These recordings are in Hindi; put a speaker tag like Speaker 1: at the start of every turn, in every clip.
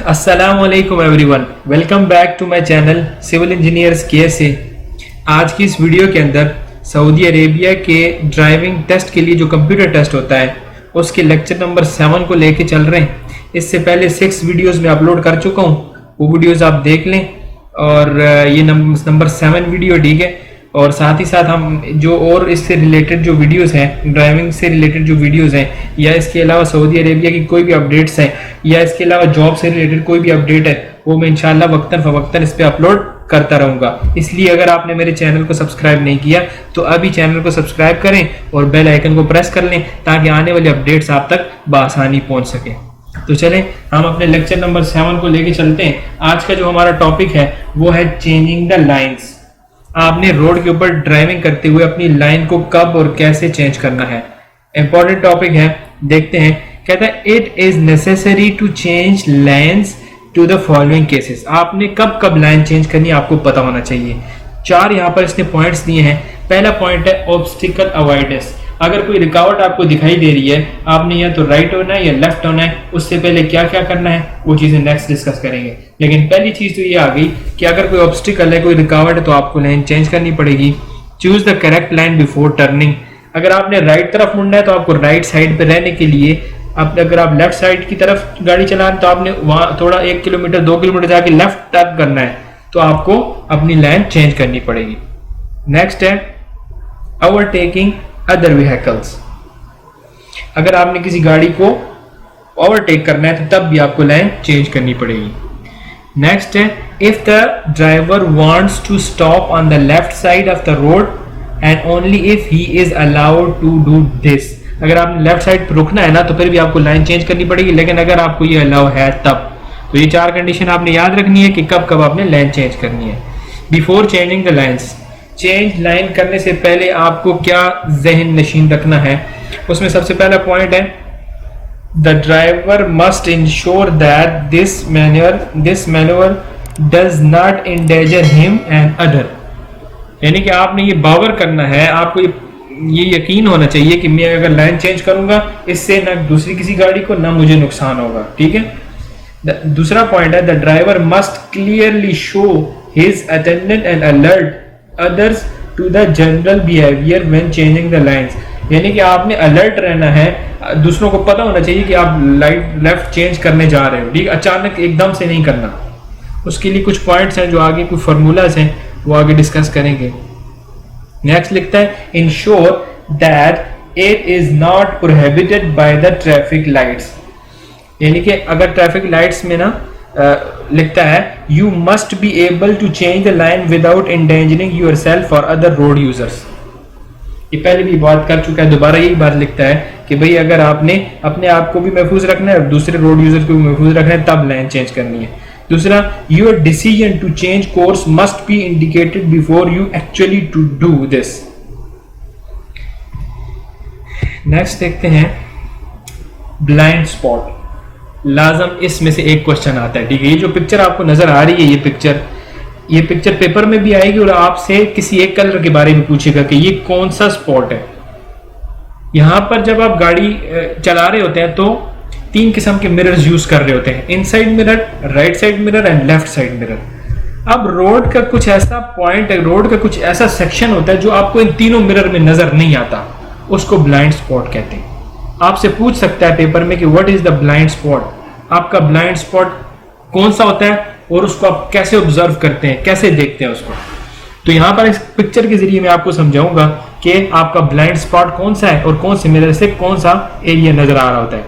Speaker 1: अस्सलामुअलैकुम everyone, welcome back to my channel civil engineers KSA। आज की इस वीडियो के अंदर सऊदी अरेबिया के ड्राइविंग टेस्ट के लिए जो कंप्यूटर टेस्ट होता है उसके लेक्चर नंबर 7 को लेके चल रहे हैं। इससे पहले 6 वीडियोस में अपलोड कर चुका हूँ, वो वीडियोस आप देख लें। और ये नंबर 7 वीडियो, ठीक है। और साथ ही साथ हम जो और इससे रिलेटेड जो वीडियोस हैं, ड्राइविंग से रिलेटेड जो वीडियोस हैं, या इसके अलावा सऊदी अरेबिया की कोई भी अपडेट्स हैं, या इसके अलावा जॉब से रिलेटेड कोई भी अपडेट है, वो मैं इंशाल्लाह वक्तन फवक्तन इस पर अपलोड करता रहूँगा। इसलिए अगर आपने मेरे चैनल को सब्सक्राइब नहीं किया तो अभी चैनल को सब्सक्राइब करें और बेल आइकन को प्रेस कर लें ताकि आने वाली अपडेट्स आप तक बआसानी पहुँच सकें। तो चलें हम अपने लेक्चर नंबर 7 को लेके चलते हैं। आज का जो हमारा टॉपिक है वो है चेंजिंग द लाइन्स। आपने रोड के ऊपर ड्राइविंग करते हुए अपनी लाइन को कब और कैसे चेंज करना है। इंपॉर्टेंट टॉपिक है, देखते हैं। कहता है it is necessary to change lines to the following cases. आपने कब कब लाइन चेंज करनी है आपको पता होना चाहिए। 4 यहाँ पर इसने पॉइंट्स दिए हैं। पहला पॉइंट है ऑब्स्टिकल अवॉइडेंस। अगर कोई रुकावट आपको दिखाई दे रही है, आपने या तो राइट होना है या लेफ्ट होना है। उससे पहले क्या क्या करना है वो चीजें नेक्स्ट डिस्कस करेंगे। लेकिन पहली चीज तो ये आ गई कि अगर कोई ऑब्स्टिकल है, कोई रुकावट है, तो आपको लाइन चेंज करनी पड़ेगी। Choose the correct line before turning. अगर आपने राइट तरफ मुड़ना है तो आपको राइट साइड पे रहने के लिए, अगर आप लेफ्ट साइड की तरफ गाड़ी चला रहे तो आपने वहां थोड़ा 1 किलोमीटर 2 किलोमीटर जाके लेफ्ट टर्न करना है, तो आपको अपनी लाइन चेंज करनी पड़ेगी। नेक्स्ट है ओवरटेकिंग अदर व्हीकल्स। अगर आपने किसी गाड़ी को ओवरटेक करना है तो तब भी आपको लाइन चेंज करनी पड़ेगी। नेक्स्ट है if the driver wants to stop on the left side of the road and only if he is allowed to do this. अगर आपने लेफ्ट साइड पर रुकना है ना तो फिर भी आपको लाइन चेंज करनी पड़ेगी, लेकिन अगर आपको ये अलाउ है तब। तो ये 4 कंडीशन आपने याद रखनी है कि कब कब आपने लाइन चेंज करनी है। Before changing the lines, change line करने से पहले आपको क्या जहन नशीन रखना है, उसमें सबसे पहला पॉइंट है the driver must ensure that this manoeuvre does not endanger him and other. यानी कि आपने ये बावर करना है, आपको ये यकीन होना चाहिए कि मैं अगर लाइन चेंज करूंगा इससे ना दूसरी किसी गाड़ी को ना मुझे नुकसान होगा, ठीक है। दूसरा पॉइंट है the driver must clearly show his attendant and alert others to the general behavior when changing the lines। यानी कि आपने अलर्ट रहना है, दूसरों को पता होना चाहिए कि आप लेफ्ट चेंज करने जा रहे हो, ठीक। अचानक एकदम से नहीं करना। उसके लिए कुछ पॉइंट्स हैं जो आगे कुछ फार्मूलाज हैं वो आगे डिस्कस करेंगे। नेक्स्ट लिखता है ensure that it is not prohibited by the traffic lights. यानी कि अगर ट्रैफिक लाइट्स में ना लिखता है you must be able to change the line without endangering yourself और अदर रोड यूजर्स। ये पहले भी बात कर चुका है, दोबारा यही बात लिखता है कि भाई अगर आपने अपने आप को भी महफूज रखना है और दूसरे रोड यूजर्स को भी महफूज रखना है तब लाइन चेंज करनी है। दूसरा your decision to change course must be indicated before you actually to do this. Next देखते हैं ब्लाइंड स्पॉट। लाजम इसमें से एक क्वेश्चन आता है, ठीक है। ये जो पिक्चर आपको नजर आ रही है, ये पिक्चर पेपर में भी आएगी और आपसे किसी एक कलर के बारे में पूछेगा कि ये कौन सा स्पॉट है। यहां पर जब आप गाड़ी चला रहे होते हैं तो 3 किस्म के मिरर्स यूज कर रहे होते हैं, inside mirror, right side mirror and left side mirror. अब रोड का कुछ ऐसा पॉइंट है, रोड का कुछ ऐसा सेक्शन होता है जो आपको इन तीनों मिरर में नजर नहीं आता, उसको ब्लाइंड स्पॉट कहते हैं। आपसे पूछ सकता है पेपर में कि what is the blind spot, आपका ब्लाइंड स्पॉट कौन सा होता है और उसको आप कैसे ऑब्जर्व करते हैं, कैसे देखते हैं उसको। तो यहां पर इस पिक्चर के जरिए मैं आपको समझाऊंगा कि आपका ब्लाइंड स्पॉट कौन सा है और कौन से मिरर से कौन सा एरिया नजर आ रहा होता है।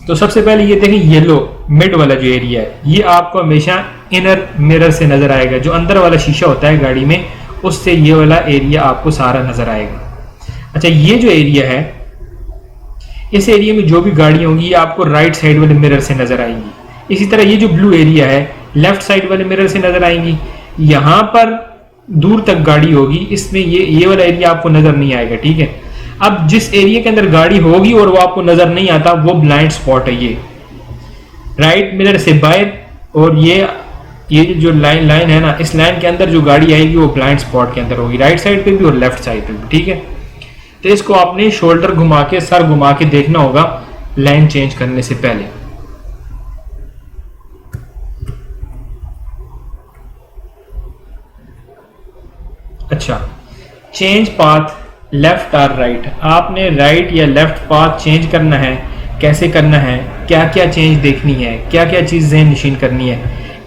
Speaker 1: तो सबसे पहले ये देखें, येलो मिड वाला जो एरिया है ये आपको हमेशा इनर मिरर से नजर आएगा। जो अंदर वाला शीशा होता है गाड़ी में उससे ये वाला एरिया आपको सारा नजर आएगा। अच्छा, ये जो एरिया है, इस एरिया में जो भी गाड़ियां होंगी ये आपको राइट साइड वाले मिरर से नजर आएंगी। इसी तरह ये जो ब्लू एरिया है लेफ्ट साइड वाले मिरर से नजर आएंगी। यहां पर दूर तक गाड़ी होगी, इसमें ये वाला एरिया आपको नजर नहीं आएगा, ठीक है। अब जिस एरिया के अंदर गाड़ी होगी और वो आपको नजर नहीं आता वो ब्लाइंड स्पॉट है। ये राइट मिरर से बाहर और ये जो लाइन है ना, इस लाइन के अंदर जो गाड़ी आएगी वो ब्लाइंड स्पॉट के अंदर होगी, राइट साइड पे भी और लेफ्ट साइड पे भी, ठीक है। तो इसको आपने शोल्डर घुमा के, सर घुमा के देखना होगा लाइन चेंज करने से पहले। अच्छा, चेंज पाथ लेफ्ट और राइट, आपने राइट या लेफ्ट पाथ चेंज करना है, कैसे करना है, क्या क्या चेंज देखनी है, क्या क्या चीज़ें नशीन करनी है।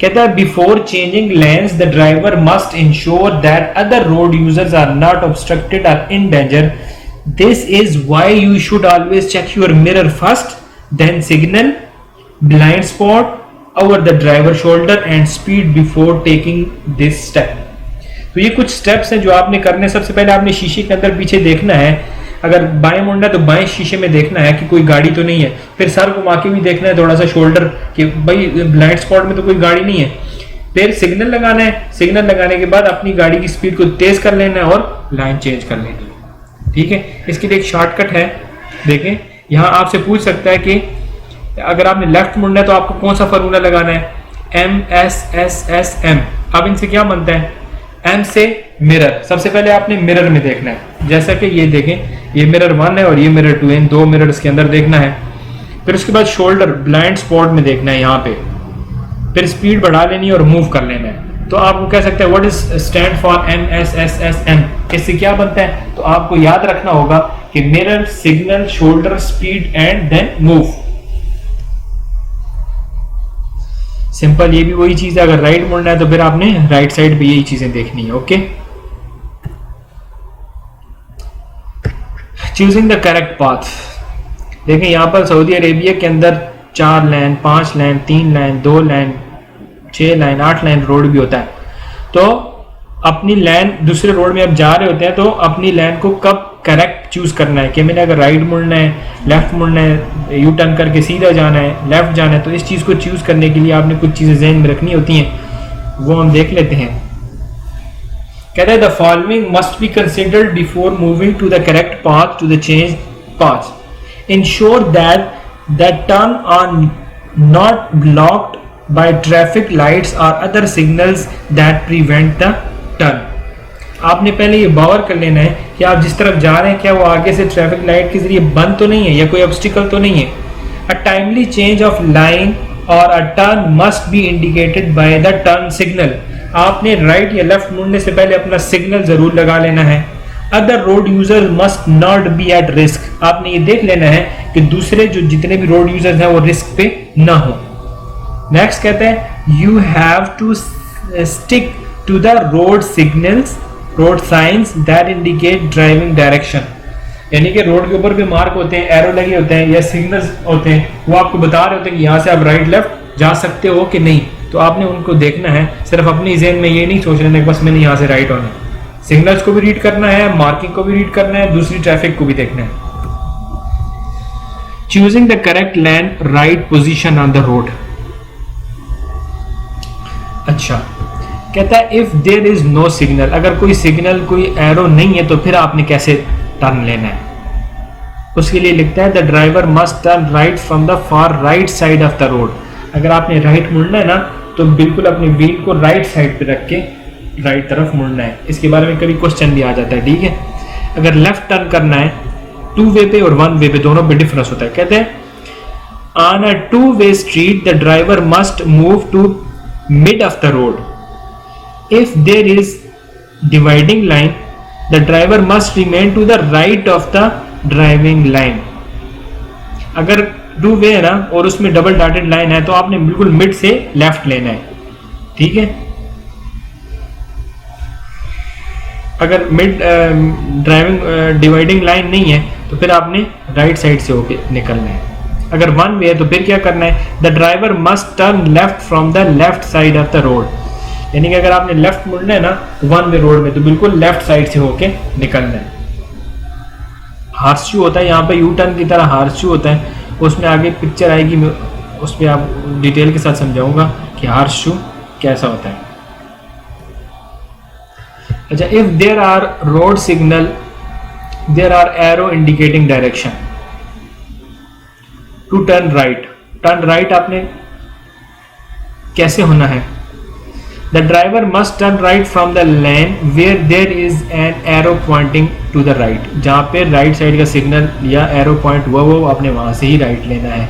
Speaker 1: कहता है before changing lanes the driver must ensure that other road users are not obstructed और in danger. This is why you should always check your mirror first, then signal, blind spot, over the driver shoulder and speed before taking this step. तो ये कुछ स्टेप्स हैं जो आपने करने। सबसे पहले आपने शीशे के अंदर पीछे देखना है, अगर बाएं मुड़ना है तो बाएं शीशे में देखना है कि कोई गाड़ी तो नहीं है। फिर सर घुमा के भी देखना है थोड़ा सा शोल्डर कि भाई ब्लाइंड स्पॉट में तो कोई गाड़ी नहीं है। फिर सिग्नल लगाना है, सिग्नल लगाने के बाद अपनी गाड़ी की स्पीड को तेज कर लेना है और लाइन चेंज कर लेनी है। ठीक है, इसके लिए एक शॉर्टकट है, देखें यहाँ आपसे पूछ सकता है कि अगर आपने लेफ्ट मुड़ना है तो आपको कौन सा फार्मूला लगाना है, MSSSM। अब इनसे क्या बनता है, एम से मिरर। सबसे पहले आपने मिरर में देखना है, जैसा कि ये देखें, ये मिरर 1 है और ये मिरर 2 है, इन दो मिरर्स के अंदर देखना है। फिर उसके बाद शोल्डर ब्लाइंड स्पॉट में देखना है यहाँ पे, फिर स्पीड बढ़ा लेनी है और मूव कर लेना है। तो आपको कह सकते हैं what is stand for MSSSM, इससे क्या बनता है। तो आपको याद रखना होगा कि mirror, signal, shoulder, speed and then move. Simple, ये भी वही चीज है। अगर राइट मुड़ना है तो फिर आपने राइट साइड पे यही चीजें देखनी है। Okay, choosing the correct path. देखें यहाँ पर सऊदी अरेबिया के अंदर 4 line, 5 line, 3 line, 2 line, 6 line, 8 line road भी होता है। तो अपनी लाइन, दूसरे रोड में आप जा रहे होते हैं तो अपनी लाइन को कब करेक्ट चूज करना है कि मैंने अगर राइट मुड़ना है, लेफ्ट मुड़ना है, यू टर्न करके सीधा जाना है, लेफ्ट जाना है, तो इस चीज को चूज करने के लिए आपने कुछ चीजें ज़हन में रखनी होती हैं, वो हम देख लेते हैं। कहते हैं the following must be considered before moving to the correct path to the change path. Ensure that the turn are not blocked by traffic lights और other signals that prevent the turn. आपने पहले ये बावर कर लेना है कि आप जिस तरफ जा रहे हैं क्या वो आगे से ट्रैफिक लाइट के जरिए बंद तो नहीं है या कोई ऑब्स्टिकल तो नहीं है। A timely change of line और a turn must be indicated by the turn signal. आपने राइट या लेफ्ट मुड़ने से पहले अपना सिग्नल जरूर लगा लेना है। Other road user must not be at risk. आपने ये देख लेना है कि दूसरे जो जितने भी रोड यूजर्स हैं वो रिस्क पे ना हो। नेक्स्ट कहते हैं you have to stick to the road signals, road signs that indicate driving direction. यानी कि रोड के ऊपर भी मार्क होते हैं, एरो लगे होते हैं या सिग्नल्स होते हैं, वो आपको बता रहे होते हैं कि यहाँ से आप राइट लेफ्ट जा सकते हो कि नहीं। तो आपने उनको देखना है, सिर्फ अपनी ज़हन में ये नहीं सोच लेना कि बस मैंने यहाँ से राइट होना है। सिग्नल्स को भी रीड करना है, मार्किंग को भी रीड करना है, दूसरी ट्रैफिक को भी देखना है। Choosing the correct lane, right position on the road. अच्छा, कहता है if there is no signal, अगर कोई सिग्नल, कोई एरो नहीं है तो फिर आपने कैसे टर्न लेना है। उसके लिए लिखता है the driver must turn right from the far right side of the road. अगर आपने राइट मुड़ना है ना तो बिल्कुल अपने व्हील को राइट साइड पे रख के राइट तरफ मुड़ना है। इसके बारे में कभी क्वेश्चन भी आ जाता है, ठीक है। अगर लेफ्ट टर्न करना है 2 वे पे और 1 वे पे, दोनों पे डिफरेंस होता है। कहते हैं on a 2 way street the driver must move to mid of the road. If there is dividing line, the driver must remain to the right of the driving line. अगर 2 वे है ना और उसमें डबल डॉटेड लाइन है तो आपने बिल्कुल मिड से लेफ्ट लेना है, ठीक है। अगर मिड ड्राइविंग डिवाइडिंग लाइन नहीं है तो फिर आपने राइट साइड से होके निकलना है। अगर 1 वे है तो फिर क्या करना है, the driver must turn left from the left side of the road. यानी कि अगर आपने लेफ्ट मुड़ना है ना 1 वे रोड में तो बिल्कुल लेफ्ट साइड से होके निकलना है। हार्सशू होता है यहाँ पे, यू टर्न की तरह हार्सशू होता है, उसमें आगे पिक्चर आएगी, मैं उस पर आप डिटेल के साथ समझाऊंगा कि हार्सशू कैसा होता है। अच्छा, if there are road signal, there are arrow indicating direction to turn right. Turn right आपने कैसे होना है, the driver must turn right from the lane where there is an arrow pointing to the right। जहाँ पे राइट साइड का सिग्नल या एरो पॉइंट हुआ वो आपने वहां से ही राइट लेना है।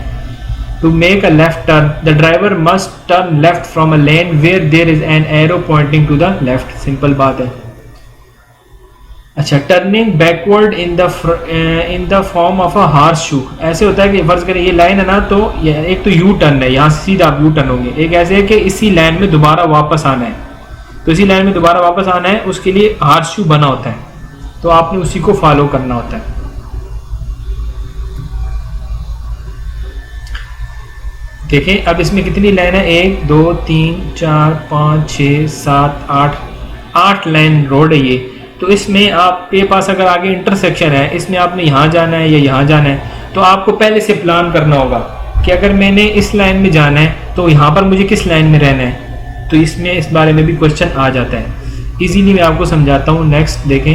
Speaker 1: to make a left turn, the driver must turn left from a lane where there is an arrow pointing to the left। Simple बात है। अच्छा, turning backward in the form of a horseshoe. ऐसे होता है कि फर्ज करें ये लाइन है ना, तो एक तो यू टर्न है, यहाँ से सीधा आप यू टर्न होंगे। एक ऐसे है कि इसी लाइन में दोबारा वापस आना है, तो इसी लाइन में दोबारा वापस आना है, उसके लिए हार्स शू बना होता है, तो आपने उसी को फॉलो करना होता है। देखें अब इसमें कितनी लाइन है, 1 2 3 4 5 6 7 8 लाइन रोड है ये। तो इसमें आपके पास अगर आगे इंटरसेक्शन है, इसमें आपने यहाँ जाना है या यहाँ जाना है, तो आपको पहले से प्लान करना होगा कि अगर मैंने इस लाइन में जाना है तो यहाँ पर मुझे किस लाइन में रहना है। तो इसमें इस बारे में भी क्वेश्चन आ जाता है। इजीली मैं आपको समझाता हूँ। नेक्स्ट देखें,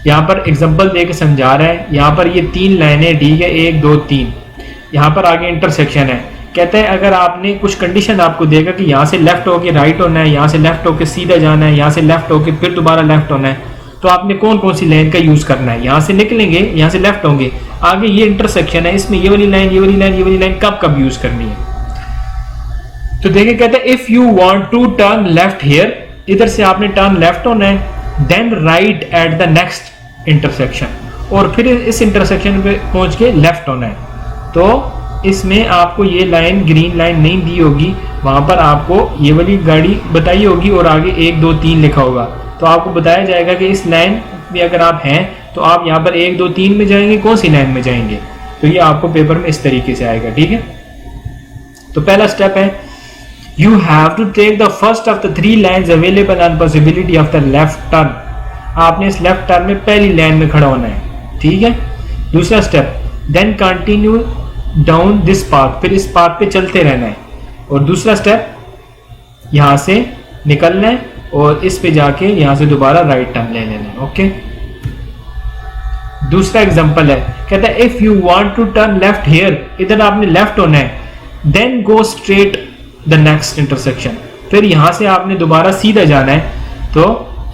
Speaker 1: यहाँ पर एग्जांपल देके समझा रहा है। यहाँ पर ये 3 लाइनें, ठीक है, 1 2 3, यहाँ पर आगे इंटरसेक्शन है। कहते हैं अगर आपने कुछ कंडीशन आपको देगा कि यहाँ से लेफ्ट होके राइट होना है, यहाँ से लेफ्ट होके सीधा जाना है, यहाँ से लेफ्ट होके फिर दोबारा लेफ्ट होना है, तो आपने कौन कौन सी लाइन का यूज करना है। यहाँ से निकलेंगे, यहाँ से लेफ्ट होंगे, आगे ये इंटरसेक्शन है, इसमें ये वाली लाइन, ये वाली लाइन, ये वाली लाइन कब कब यूज करनी है। तो देखिए कहते हैं if you want to turn left here, इधर से आपने टर्न लेफ्ट होना है, then right at the next intersection, और फिर इस इंटरसेक्शन पे पहुंच के लेफ्ट होना है। तो इसमें आपको ये लाइन, ग्रीन लाइन नहीं दी होगी, वहां पर आपको ये वाली गाड़ी बताई होगी और आगे 1 2 3 लिखा होगा। तो आपको बताया जाएगा कि इस लाइन में अगर आप हैं तो आप यहाँ पर 1 2 3 में जाएंगे, कौन सी लाइन में जाएंगे। तो ये आपको पेपर में इस तरीके से आएगा, ठीक है। तो पहला स्टेप है, you have to take the first of the 3 lines available on possibility of the left turn. आपने इस लेफ्ट टर्न में पहली लाइन में खड़ा होना है, ठीक है। दूसरा step, then continue down this path, फिर इस पाथ पे चलते रहना है। और दूसरा स्टेप, यहां से निकलना है और इस पे जाके यहां से दोबारा राइट टर्न ले लेना है, ओके। दूसरा एग्जांपल है, कहता है if you want to turn left here, इधर आपने लेफ्ट होना है, then go straight the next intersection, फिर यहां से आपने दोबारा सीधा जाना है। तो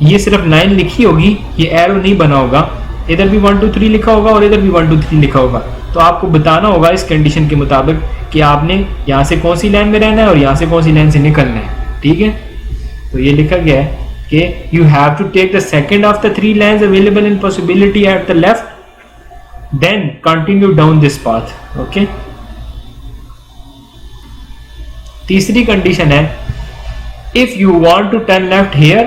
Speaker 1: ये सिर्फ लाइन लिखी होगी, ये एरो नहीं बना होगा, इधर भी 1 2 3 लिखा होगा और इधर भी 1 2 3 लिखा होगा। तो आपको बताना होगा इस कंडीशन के मुताबिक कि आपने यहाँ से कौन सी लाइन में रहना है और यहाँ से कौन सी लाइन से निकलना है, ठीक है। तो ये लिखा गया है कि you have to take the second of the 3 lines available in possibility at the left, then continue down this path, okay. तीसरी कंडीशन है, if you want to turn left here,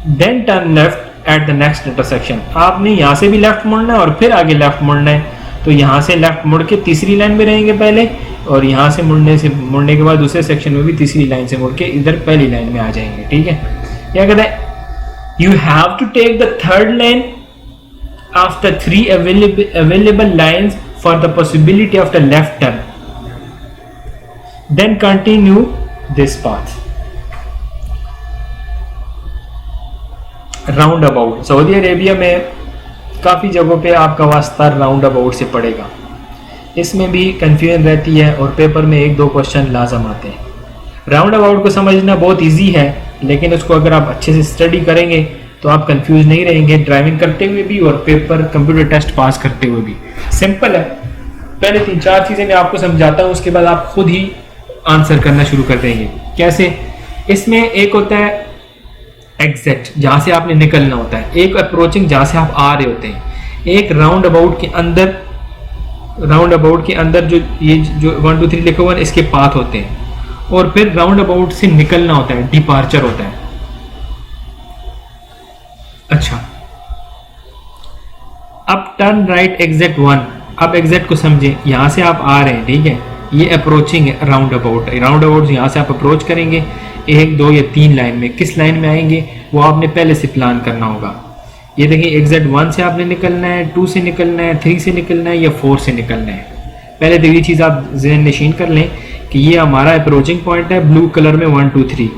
Speaker 1: then turn left at the next intersection. आपने यहाँ से भी लेफ्ट मुड़ना है और फिर आगे लेफ्ट मुड़ना है। तो यहाँ से लेफ्ट मुड़ के तीसरी लाइन में रहेंगे पहले, और यहाँ से मुड़ने के बाद दूसरे सेक्शन में भी तीसरी लाइन से मुड़ के इधर पहली लाइन में आ जाएंगे, ठीक है। क्या कहता है, you have to take the third line of the 3 available lines for the possibility of the left turn, then continue this path. Roundabout, Saudi Arabia में काफ़ी जगहों पे आपका वास्ता राउंड अबाउट से पड़ेगा। इसमें भी कन्फ्यूजन रहती है और पेपर में 1 2 क्वेश्चन लाजम आते हैं। राउंड अबाउट को समझना बहुत इजी है, लेकिन उसको अगर आप अच्छे से स्टडी करेंगे तो आप कंफ्यूज नहीं रहेंगे, ड्राइविंग करते हुए भी और पेपर कंप्यूटर टेस्ट पास करते हुए भी। सिंपल है, पहले 3 4 चीज़ें मैं आपको समझाता हूँ, उसके बाद आप खुद ही आंसर करना शुरू कर देंगे। कैसे, इसमें एक होता है एग्जैक्ट, जहाँ से आपने निकलना होता है, एक अप्रोचिंग जहाँ से आप आ रहे होते हैं, एक राउंड अबाउट के अंदर जो ये जो 1 2 3 लिखा हुआ है इसके पाथ होते हैं, और फिर राउंड अबाउट से निकलना होता है, डिपार्चर होता है। अच्छा, अब टर्न राइट एग्जैक्ट 1, अब एग्जैक्ट को समझें, यहाँ से आप आ रहे हैं, ठीक है, ये अप्रोचिंग है राउंड अबाउट। राउंड अबाउट यहाँ से आप अप्रोच करेंगे 1 2 या 3 लाइन में, किस लाइन में आएंगे वो आपने पहले से प्लान करना होगा। ये देखिए एग्जैक्ट 1 से आपने निकलना है, 2 से निकलना है, 3 से निकलना है या 4 से निकलना है। पहले तो ये चीज़ आप ज़हन नशीन कर लें कि ये हमारा अप्रोचिंग पॉइंट है, ब्लू कलर में 1 2 3,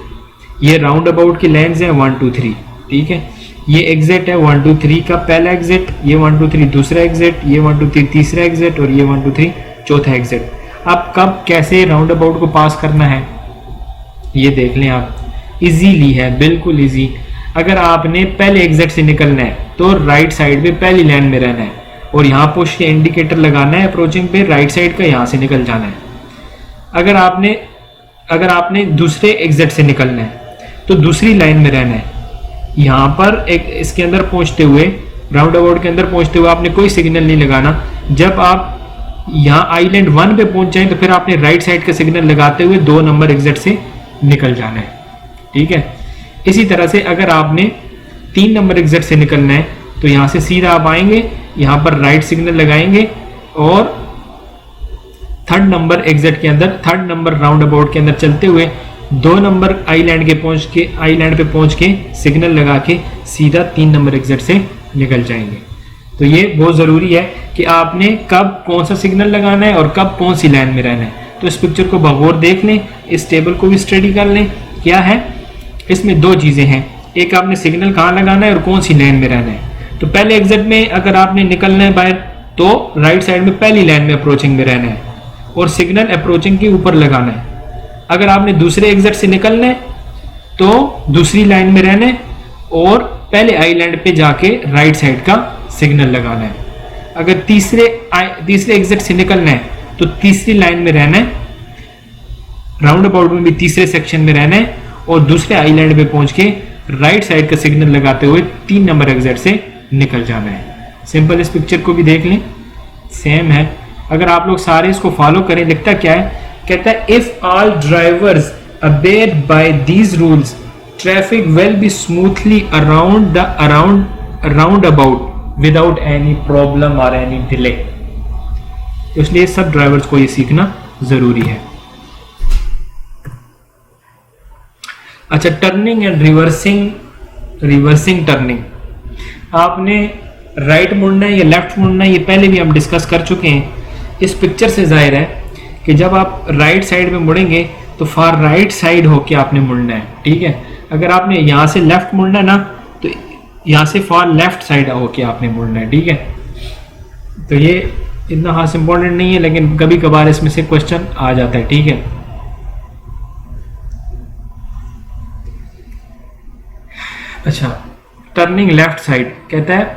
Speaker 1: ये राउंड अबाउट की लाइन्स हैं 1 2 3, ठीक है। ये एग्जिट है 1 2 3 का पहला एग्जिट, ये 1 2 3 दूसरा एग्जिट, ये 1 2 3 तीसरा एग्जिट और ये 1 2 3 चौथा एग्जिट। अब कब कैसे राउंड अबाउट को पास करना है ये देख लें आप, इजीली है, बिल्कुल इजी। अगर आपने पहले एग्जिट से निकलना है तो राइट साइड पे पहली लाइन में रहना है और यहाँ पुश के इंडिकेटर लगाना है अप्रोचिंग पे, राइट साइड का यहाँ से निकल जाना है। अगर आपने दूसरे एग्जिट से निकलना है तो दूसरी लाइन में रहना है, यहाँ पर एक इसके अंदर पहुंचते हुए, राउंड अबाउट के अंदर पहुंचते हुए आपने कोई सिग्नल नहीं लगाना। जब आप यहाँ आइलैंड 1 पे पहुंच जाएं तो फिर आपने राइट साइड का सिग्नल लगाते हुए 2 नंबर एग्जिट से निकल जाना है, ठीक है। इसी तरह से अगर आपने 3 नंबर एग्जिट से निकलना है तो यहाँ से सीधा आप आएंगे, यहाँ पर राइट सिग्नल लगाएंगे और 3rd नंबर एग्जिट के अंदर, 3rd नंबर राउंड अबाउट के अंदर चलते हुए 2 नंबर आइलैंड पे पहुंच के सिग्नल लगा के सीधा 3 नंबर एग्जिट से निकल जाएंगे। तो ये बहुत ज़रूरी है कि आपने कब कौन सा सिग्नल लगाना है और कब कौन सी लाइन में रहना है। तो इस पिक्चर को बगौर देख लें, इस टेबल को भी स्टडी कर लें। क्या है इसमें 2 चीज़ें हैं, एक आपने सिग्नल कहाँ लगाना है और कौन सी लाइन में रहना है। तो पहले एग्जिट में अगर आपने निकलना है बाहर तो राइट साइड में पहली लाइन में अप्रोचिंग में रहना है और सिग्नल अप्रोचिंग के ऊपर लगाना है। अगर आपने दूसरे एग्जिट से निकलना है तो दूसरी लाइन में रहना है और पहले आइलैंड पे जाके राइट साइड का सिग्नल लगाना है। अगर तीसरे एग्जिट से निकलना है तो तीसरी लाइन में रहना है, राउंड अबाउट में भी तीसरे सेक्शन में रहना है और दूसरे आइलैंड पे पहुंच के राइट साइड का सिग्नल लगाते हुए 3 नंबर एग्जिट से निकल जाना है। सिंपल, इस पिक्चर को भी देख लें, सेम है। अगर आप लोग सारे इसको फॉलो करें, लिखता क्या है, कहता है if all drivers abide by these rules traffic will be smoothly around the roundabout without any problem और एनी डिले। इसलिए सब ड्राइवर्स को ये सीखना जरूरी है। अच्छा, टर्निंग एंड रिवर्सिंग टर्निंग, आपने राइट मुड़ना है या लेफ्ट मुड़ना है, ये पहले भी हम डिस्कस कर चुके हैं। इस पिक्चर से जाहिर है कि जब आप राइट साइड में मुड़ेंगे तो फार राइट साइड होके आपने मुड़ना है, ठीक है। अगर आपने यहाँ से लेफ्ट मुड़ना है ना तो यहाँ से फार लेफ्ट साइड होके आपने मुड़ना है, ठीक है। तो ये इतना खास इंपॉर्टेंट नहीं है, लेकिन कभी कभार इसमें से क्वेश्चन आ जाता है, ठीक है। अच्छा, टर्निंग लेफ्ट साइड, कहता है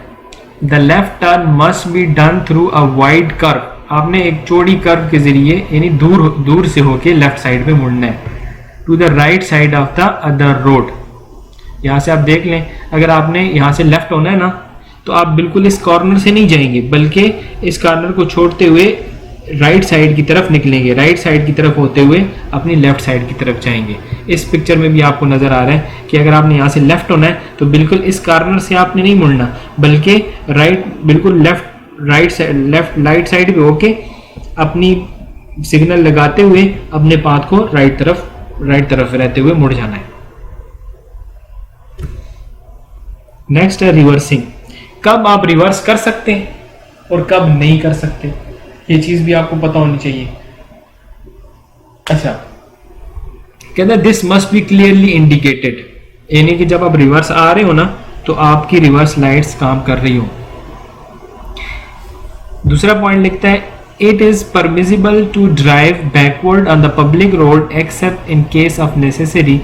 Speaker 1: the left turn must be done through a wide curve. आपने एक चौड़ी कर्व के जरिए यानी दूर से होके लेफ्ट साइड पे मुड़ना है, to the right side of the other road. यहाँ से आप देख लें, अगर आपने यहाँ से लेफ्ट होना है ना तो आप बिल्कुल इस कॉर्नर से नहीं जाएंगे, बल्कि इस कॉर्नर को छोड़ते हुए राइट साइड की तरफ निकलेंगे, राइट साइड की तरफ होते हुए अपनी लेफ्ट साइड की तरफ जाएंगे। इस पिक्चर में भी आपको नजर आ रहा है कि अगर आपने यहाँ से लेफ्ट होना है तो बिल्कुल इस कॉर्नर से आपने नहीं मुड़ना, बल्कि बिल्कुल राइट साइड पे होके अपनी सिग्नल लगाते हुए अपने पाथ को राइट तरफ रहते हुए मुड़ जाना है। नेक्स्ट है रिवर्सिंग। कब आप रिवर्स कर सकते हैं और कब नहीं कर सकते, ये चीज भी आपको पता होनी चाहिए। अच्छा, कहता है this must be clearly indicated, यानी कि जब आप रिवर्स आ रहे हो ना तो आपकी रिवर्स लाइट्स काम कर रही हो। दूसरा पॉइंट लिखता है it is permissible to drive backward on the public road except in case of necessary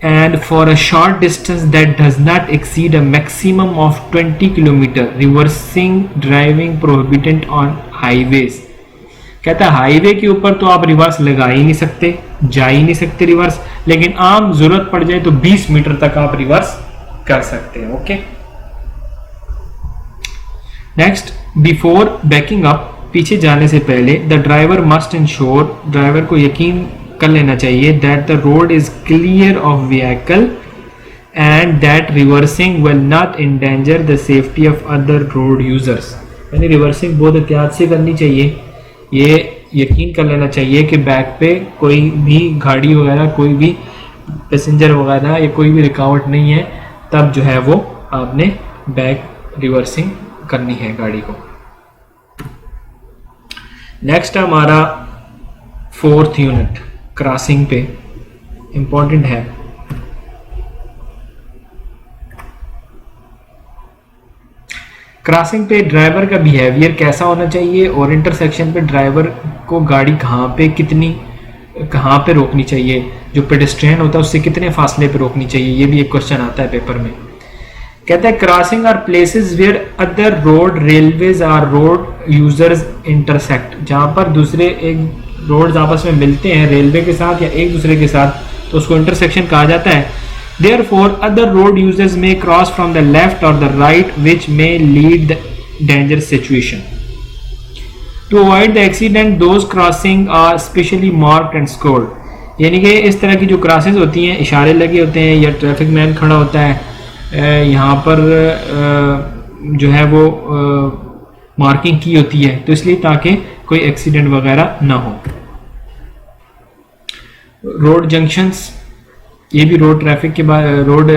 Speaker 1: and for a short distance that does not exceed a maximum of 20 km, reversing driving prohibited on highways। कहता है हाईवे के ऊपर तो आप रिवर्स लगा ही नहीं सकते, जा ही नहीं सकते रिवर्स, लेकिन आम जरूरत पड़ जाए तो 20 मीटर तक आप रिवर्स कर सकते हैं। Okay, next, before backing up, पीछे जाने से पहले the driver must ensure, driver को यकीन कर लेना चाहिए that the road is clear of vehicle and that reversing will not endanger the safety of other road users. यानी रिवर्सिंग बहुत एहतियात से करनी चाहिए, ये यकीन कर लेना चाहिए कि बैक पे कोई भी गाड़ी वगैरह, कोई भी पैसेंजर वगैरह या कोई भी रुकावट नहीं है, तब जो है वो आपने बैक रिवर्सिंग करनी है गाड़ी को। नेक्स्ट हमारा 4th यूनिट क्रॉसिंग पे इंपॉर्टेंट है। क्रॉसिंग पे ड्राइवर का बिहेवियर कैसा होना चाहिए और इंटरसेक्शन पे ड्राइवर को गाड़ी कहाँ पे रोकनी चाहिए, जो पेडेस्ट्रियन होता है उससे कितने फासले पे रोकनी चाहिए, ये भी एक क्वेश्चन आता है पेपर में। कहता है crossing are places where other road railways are road users intersect, जहाँ पर दूसरे एक रोड्स आपस में मिलते हैं रेलवे के साथ या एक दूसरे के साथ, तो उसको इंटरसेक्शन कहा जाता है। Therefore, other road users may cross from the left or the right, which may lead the dangerous situation. To avoid the accident, those crossing are specially marked and scored. यानी कि इस तरह की जो क्रॉसेस होती हैं, इशारे लगे होते हैं या ट्रैफिक मैन खड़ा होता है, यहाँ पर जो है वो मार्किंग की होती है, तो इसलिए ताकि कोई एक्सीडेंट वगैरह ना हो। रोड जंक्शंस, ये भी रोड ट्रैफिक के रोड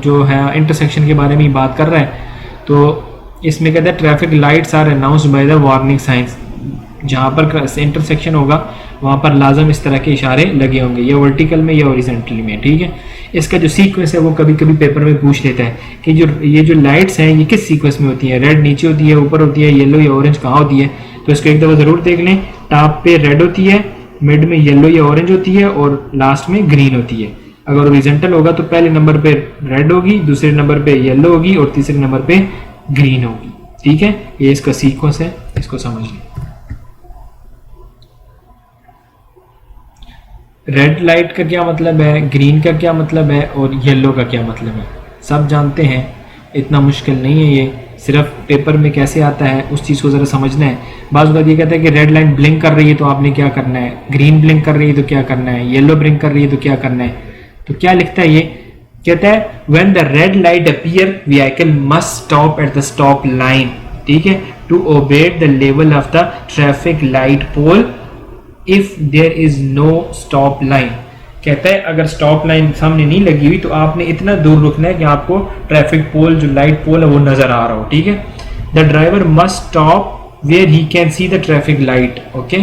Speaker 1: जो है इंटरसेक्शन के बारे में बात कर रहा है। तो इसमें कहता है traffic lights are announced by the warning signs. जहाँ पर इंटरसेक्शन होगा वहाँ पर लाजम इस तरह के इशारे लगे होंगे, या वर्टिकल में या ओरिजेंटली में, ठीक है। इसका जो सीक्वेंस है वो कभी कभी पेपर में पूछ लेता है कि ये जो लाइट्स हैं ये किस सीक्वेंस में होती हैं, रेड नीचे होती है, ऊपर होती है, येलो या ऑरेंज कहाँ होती है। तो इसको एक दफ़ा ज़रूर देख लें। टॉप पे रेड होती है, मिड में येलो या ऑरेंज होती है और लास्ट में ग्रीन होती है। अगर ओरिजेंटल होगा तो पहले नंबर पे रेड होगी, दूसरे नंबर पे येलो होगी और तीसरे नंबर पे ग्रीन होगी, ठीक है। ये इसका सीक्वेंस है, इसको समझ लें। रेड लाइट का क्या मतलब है, ग्रीन का क्या मतलब है और येलो का क्या मतलब है, सब जानते हैं, इतना मुश्किल नहीं है। ये सिर्फ पेपर में कैसे आता है उस चीज़ को ज़रा समझना है। बाज़ बात ये कहता है कि रेड लाइन ब्लिंक कर रही है तो आपने क्या करना है, ग्रीन ब्लिंक कर रही है तो क्या करना है, येलो ब्लिंक कर रही है तो क्या करना है। तो क्या लिखता है ये, कहता है when the red light appear vehicle must stop at the stop line, ठीक है, to obey the level of the traffic light pole if there is no stop line. कहता है अगर स्टॉप लाइन सामने नहीं लगी हुई तो आपने इतना दूर रुकना है कि आपको ट्रैफिक पोल, जो लाइट पोल है वो नजर आ रहा हो, ठीक है। The driver must stop where he can see the traffic light, okay.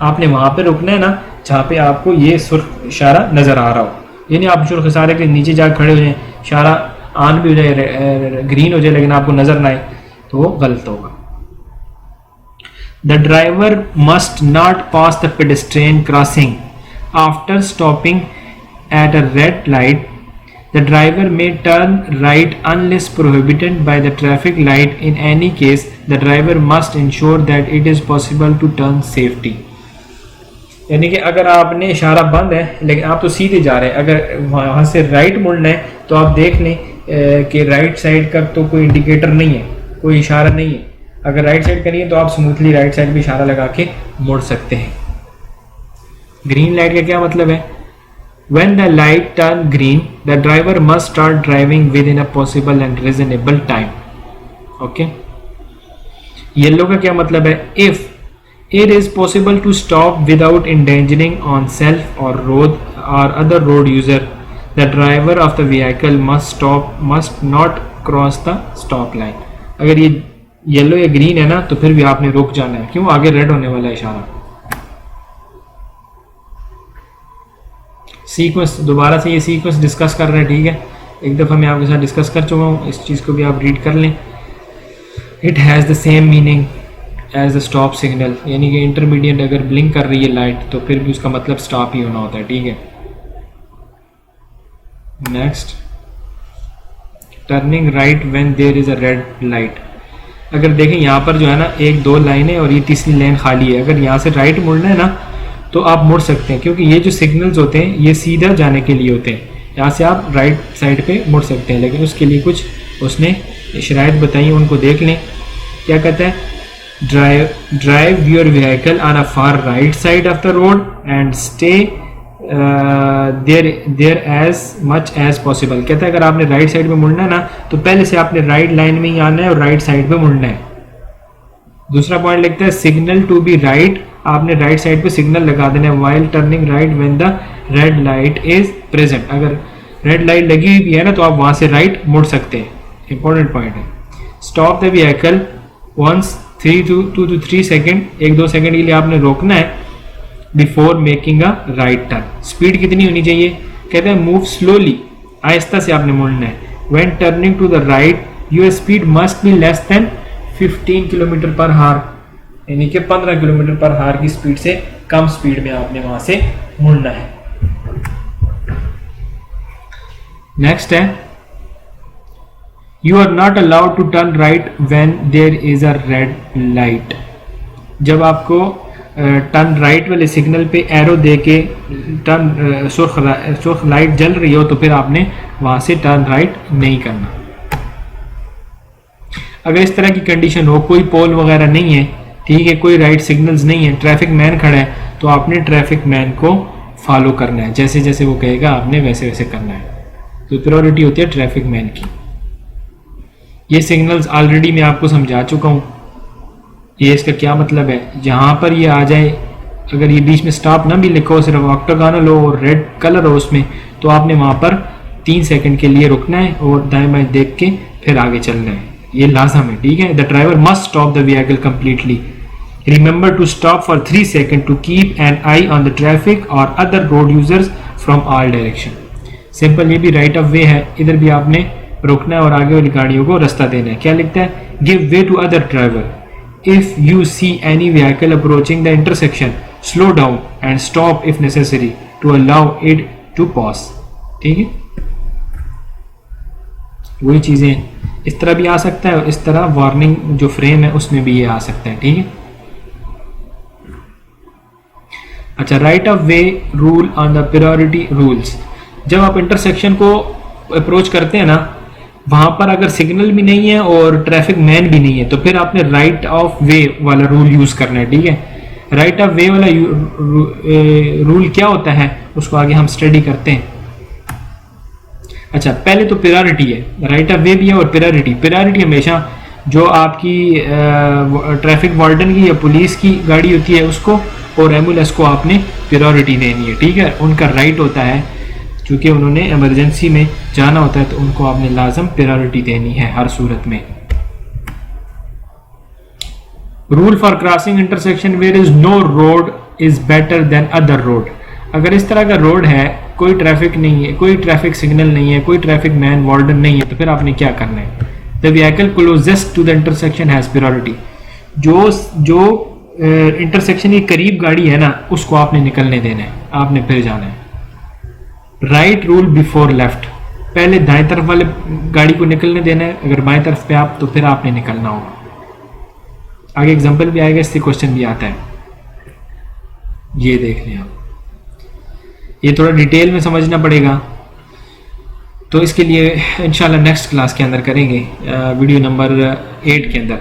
Speaker 1: आपने वहां पे रुकना है ना जहाँ पे आपको ये सुर्ख इशारा नजर आ रहा हो, यानी आप सुर्ख इशारे के नीचे जाकर खड़े हो जाए, इशारा ऑन भी हो जाए, ग्रीन हो जाए, लेकिन आपको नजर ना आए तो वो गलत होगा। The driver must not pass the pedestrian crossing after stopping at a red light. The driver may turn right unless prohibited by the traffic light. In any case, the driver must ensure that it is possible to turn safely. यानी कि अगर आपने इशारा बंद है लेकिन आप तो सीधे जा रहे हैं, अगर वहाँ से राइट मुड़ना है तो आप देख लें कि राइट साइड का तो कोई इंडिकेटर नहीं है, कोई इशारा नहीं है। अगर राइट साइड करिए तो आप स्मूथली राइट साइड पे इशारा लगा के मुड़ सकते हैं। ग्रीन लाइट का क्या मतलब है, When the light turn green, the driver must start driving within a possible and reasonable time. Okay. Yellow का क्या मतलब है, If it is possible to stop without endangering on self or road or other road user, the driver of the vehicle must not cross the stop line. अगर ये येलो या ग्रीन है ना तो फिर भी आपने रुक जाना है, क्यों, आगे रेड होने वाला इशारा। सीक्वेंस, दोबारा से ये सीक्वेंस डिस्कस कर रहे हैं, ठीक है। एक दफ़ा मैं आपके साथ डिस्कस कर चुका हूँ, इस चीज़ को भी आप रीड कर लें। It has the same meaning as the stop signal, यानी कि इंटरमीडिएट अगर ब्लिंक कर रही है लाइट तो फिर भी उसका मतलब स्टॉप ही होना होता है, ठीक है। Next, turning right when there is a red light. अगर देखें यहाँ पर जो है ना एक दो लाइन है और ये तीसरी लाइन खाली है, अगर यहाँ से राइट मुड़ना है ना तो आप मुड़ सकते हैं, क्योंकि ये जो सिग्नल्स होते हैं ये सीधा जाने के लिए होते हैं। यहाँ से आप राइट साइड पे मुड़ सकते हैं, लेकिन उसके लिए कुछ उसने शराइत बताई, उनको देख लें। क्या कहता है, drive your vehicle on a far right side of the road and stay there as much as possible. कहता है अगर आपने राइट साइड में मुड़ना है ना तो पहले से आपने राइट लाइन में ही आना है और राइट साइड पे मुड़ना है। दूसरा पॉइंट लिखता है, सिग्नल टू बी राइट, आपने राइट साइड पे सिग्नल लगा देना है while turning right when the red light is present. अगर रेड लाइट लगी हुई भी है ना तो आप वहां से राइट मुड़ सकते हैं, इंपॉर्टेंट पॉइंट है। Stop the vehicle once 2 to 3 second, 1-2 second के लिए आपने रोकना है before making a right turn. Speed कितनी होनी चाहिए, कहते हैं मूव स्लोली, आहिस्ता से आपने मुड़ना है। When turning to the right your speed must be less than 15 kilometre per hour, यानी कि 15 किलोमीटर पर हार की स्पीड से कम स्पीड में आपने वहां से मुड़ना है। नेक्स्ट है, you are not allowed to turn right when there is a red light. जब आपको टर्न राइट वाले सिग्नल पे एरो दे के टर्न सुर्ख लाइट जल रही हो तो फिर आपने वहाँ से टर्न राइट नहीं करना। अगर इस तरह की कंडीशन हो, कोई पोल वगैरह नहीं है, ठीक है, कोई राइट सिग्नल्स नहीं है, ट्रैफिक मैन खड़ा है, तो आपने ट्रैफिक मैन को फॉलो करना है, जैसे जैसे वो कहेगा आपने वैसे वैसे करना है। तो प्रायोरिटी होती है ट्रैफिक मैन की। ये सिग्नल्स ऑलरेडी मैं आपको समझा चुका हूँ। ये इसका क्या मतलब है, यहाँ पर ये आ जाए, अगर ये बीच में स्टॉप ना भी लिखा हो, सिर्फ ऑक्टागोनल हो और रेड कलर हो उसमें, तो आपने वहाँ पर 3 सेकंड के लिए रुकना है और दाएं बाएं देख के फिर आगे चलना है। ये लाजम है, ठीक है। The driver must stop the vehicle completely. Remember to stop for 3 seconds to keep an eye on the traffic or other road users from all direction. Simple, ये भी राइट ऑफ वे है, इधर भी आपने रुकना है और आगे वाली गाड़ियों को रास्ता देना है। क्या लिखता है, give way to other driver. If you see any vehicle approaching the intersection slow down and stop if necessary to allow it to pause. ठीक है, वही चीजें इस तरह भी आ सकता है और इस तरह वार्निंग जो फ्रेम है उसमें भी ये आ सकता है। ठीक है, अच्छा, right of way rule on the priority rules. जब आप इंटरसेक्शन को अप्रोच करते हैं ना, वहां पर अगर सिग्नल भी नहीं है और ट्रैफिक मैन भी नहीं है तो फिर आपने राइट ऑफ वे वाला रूल यूज करना है। ठीक है, राइट ऑफ वे वाला रूल क्या होता है उसको आगे हम स्टडी करते हैं। अच्छा, पहले तो प्रायोरिटी है, राइट ऑफ वे भी है और प्रायोरिटी। प्रायोरिटी हमेशा जो आपकी ट्रैफिक वार्डन की या पुलिस की गाड़ी होती है उसको और एम्बुलेंस को आपने प्रायोरिटी देनी है। ठीक है, उनका राइट होता है, क्योंकि उन्होंने इमरजेंसी में जाना होता है तो उनको आपने लाजम प्रायोरिटी देनी है हर सूरत में। Rule for crossing intersection where is no road is better than other road. अगर इस तरह का रोड है, कोई ट्रैफिक नहीं है, कोई ट्रैफिक सिग्नल नहीं है, कोई ट्रैफिक मैन वार्डन नहीं है, तो फिर आपने क्या करना है, the vehicle closest to the intersection has priority. जो इंटरसेक्शन के करीब गाड़ी है ना उसको आपने निकलने देना है, आपने फिर जाना है। राइट रूल बिफोर लेफ्ट, पहले दाएं तरफ वाले गाड़ी को निकलने देना है, अगर बाएं तरफ पे आप तो फिर आपने निकलना होगा। आगे एग्जांपल भी आएगा, इससे क्वेश्चन भी आता है, ये देख लें आप। ये थोड़ा डिटेल में समझना पड़ेगा, तो इसके लिए इंशाल्लाह नेक्स्ट क्लास के अंदर करेंगे, वीडियो नंबर 8 के अंदर।